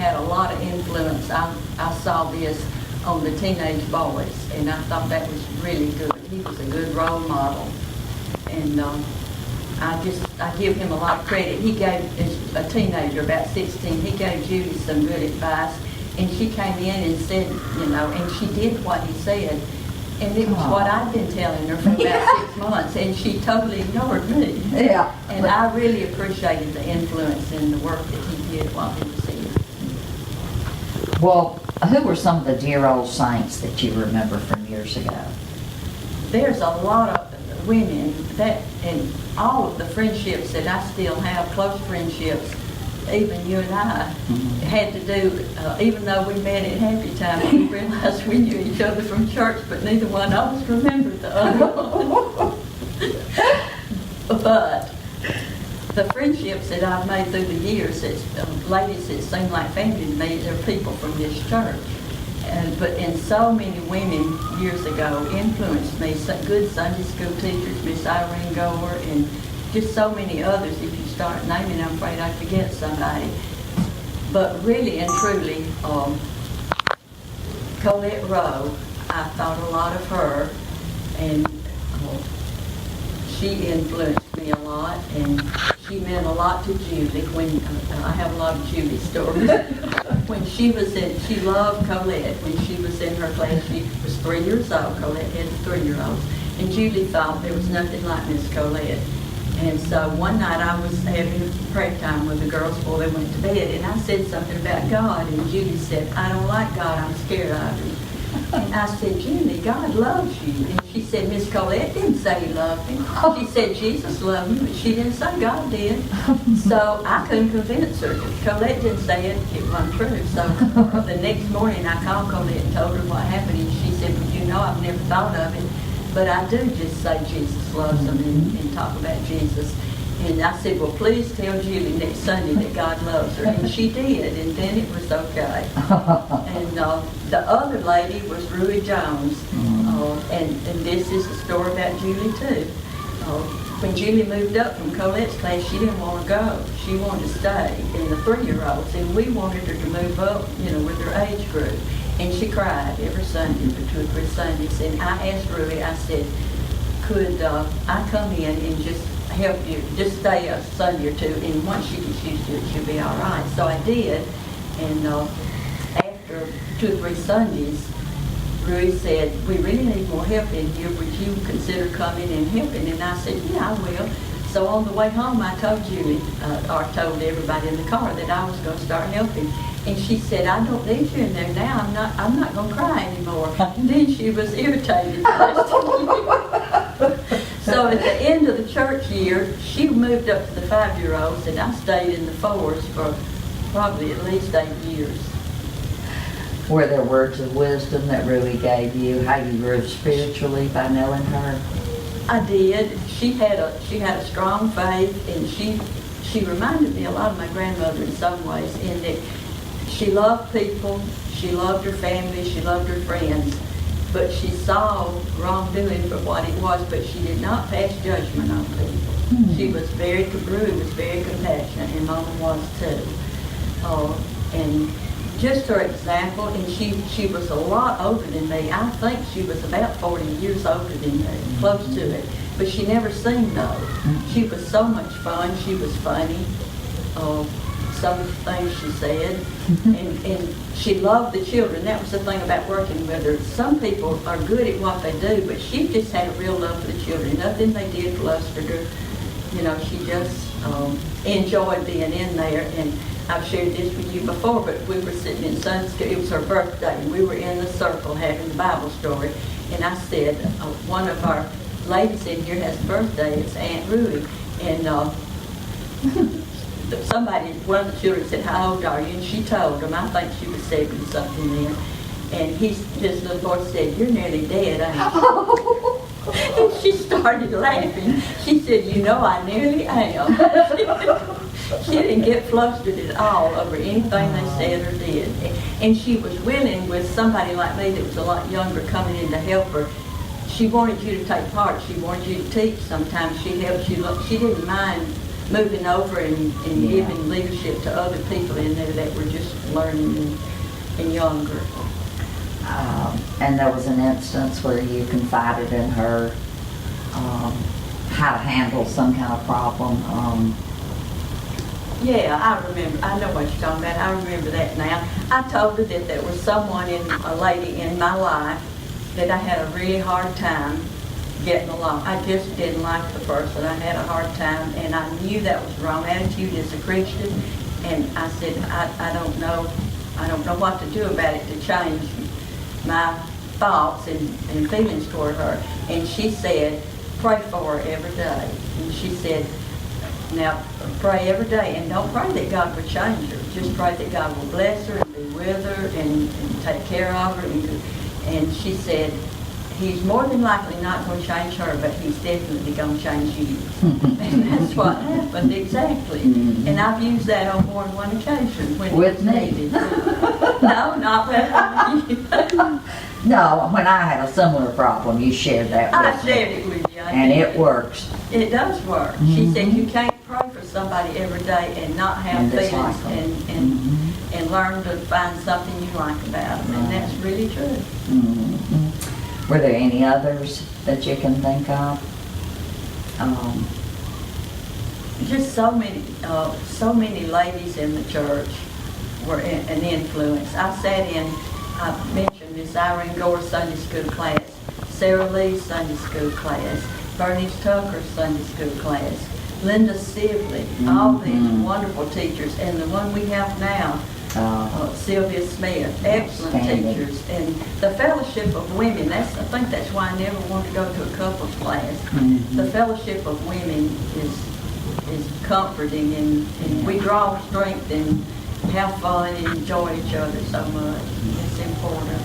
had a lot of influence. I saw this on the teenage boys, and I thought that was really good. He was a good role model, and I give him a lot of credit. He gave, as a teenager, about 16, he gave Judy some good advice, and she came in and said, and she did what he said. And it was what I'd been telling her for about 6 months, and she totally ignored me. Yeah. And I really appreciated the influence and the work that he did while he was here. Well, who were some of the dear old saints that you remember from years ago? There's a lot of women that, and all of the friendships that I still have, close friendships, even you and I had to do, even though we met at happy time, we realized we knew each other from church, but neither one of us remembered the other one. But the friendships that I've made through the years, it's ladies that seem like family to me, they're people from this church. And so many women years ago influenced me, good Sunday school teachers, Miss Irene Goer, and just so many others. If you start naming, I'm afraid I forget somebody. But really and truly, Colette Rowe, I thought a lot of her, and she influenced me a lot, and she meant a lot to Julie. When I have a lot of Julie stories. When she loved Colette. When she was in her class, she was 3 years old. Colette had 3-year-olds, and Julie thought there was nothing like Miss Colette. And so one night I was having prayer time with the girls before they went to bed, and I said something about God, and Judy said, "I don't like God, I'm scared of him." And I said, "Judy, God loves you." And she said, "Miss Colette didn't say he loved him. She said Jesus loved him, but she didn't say God did." So I couldn't convince her. If Colette didn't say it, it wasn't true. So the next morning I called Colette and told her what happened, and she said, "Well, I've never thought of it, but I do just say Jesus loves them and talk about Jesus." And I said, "Well, please tell Julie next Sunday that God loves her." And she did, and then it was okay. And the other lady was Ruie Jones. And this is a story about Julie, too. When Julie moved up from Colette's class, she didn't want to go. She wanted to stay in the 3-year-olds, and we wanted her to move up, with her age group. And she cried every Sunday for 2 or 3 Sundays. And I asked Ruie, I said, "Could I come in and just help you, just stay a Sunday or two, and once she gets used to it, she'll be all right." So I did, and after 2 or 3 Sundays, Ruie said, "We really need more help in here. Would you consider coming and helping?" And I said, "Yeah, I will." So on the way home, I told Julie, or told everybody in the car, that I was going to start helping. And she said, "I don't need you in there now. I'm not going to cry anymore." And then she was irritated. So at the end of the church year, she moved up to the 5-year-olds, and I stayed in the 4s for probably at least 8 years. Were there words of wisdom that really gave you how you grew spiritually by knowing her? I did. She had a strong faith, and she reminded me a lot of my grandmother in some ways, in that she loved people, she loved her family, she loved her friends, but she saw wrongdoing for what it was, but she did not pass judgment on people. She was Ruie was very compassionate, and Mama was too. And just her example, and she was a lot older than me. I think she was about 40 years older than me, close to it, but she never seemed old. She was so much fun, she was funny. Some of the things she said, and she loved the children. That was the thing about working with her. Some people are good at what they do, but she just had a real love for the children. Nothing they did flustered her. She just enjoyed being in there. And I've shared this with you before, but we were sitting in Sunday school. It was her birthday, and we were in the circle having the Bible story. And I said, one of our ladies in here has a birthday. It's Aunt Ruie. And one of the children said, "How old are you?" And she told him. I think she was 70-something then. And his little boy said, "You're nearly dead, ain't you?" And she started laughing. She said, "I nearly am." She didn't get flustered at all over anything they said or did. And she was willing, with somebody like me that was a lot younger coming in to help her. She wanted you to take part. She wanted you to teach sometimes. She helped you. She didn't mind moving over and Yeah. giving leadership to other people in there that were just learning and younger. And there was an instance where you confided in her how to handle some kind of problem. Yeah, I remember. I know what you're talking about. I remember that now. I told her that there was a lady in my life that I had a really hard time getting along. I just didn't like the person. I had a hard time, and I knew that was the wrong attitude as a Christian. And I said, I don't know what to do about it to change my thoughts and feelings toward her. And she said, pray for her every day. And she said, now pray every day, and don't pray that God will change her. Just pray that God will bless her and be with her and take care of her. And she said, he's more than likely not going to change her, but he's definitely going to change you. And that's what happened, exactly. Mm-hmm. And I've used that on more than one occasion when With it was me? needed. No, not with you. No, when I had a similar problem, you shared that I with me. shared it with you. And it works. It does work. She said you can't pray for somebody every day and not have And feelings dislike them. and learn to find something you like about them. And that's really true. Mhm. Were there any others that you can think of? Just so many ladies in the church were an influence. I mentioned Miss Irene Gore's Sunday school class, Sarah Lee's Sunday school class, Bernice Tucker's Sunday school class, Linda Sibley, all these wonderful teachers, and the one we have now, Sylvia Smith, excellent Outstanding. teachers, and the Fellowship of Women. I think that's why I never wanted to go to a couples class. The Fellowship of Women is comforting, and we draw strength and have fun and enjoy each other so much. It's important.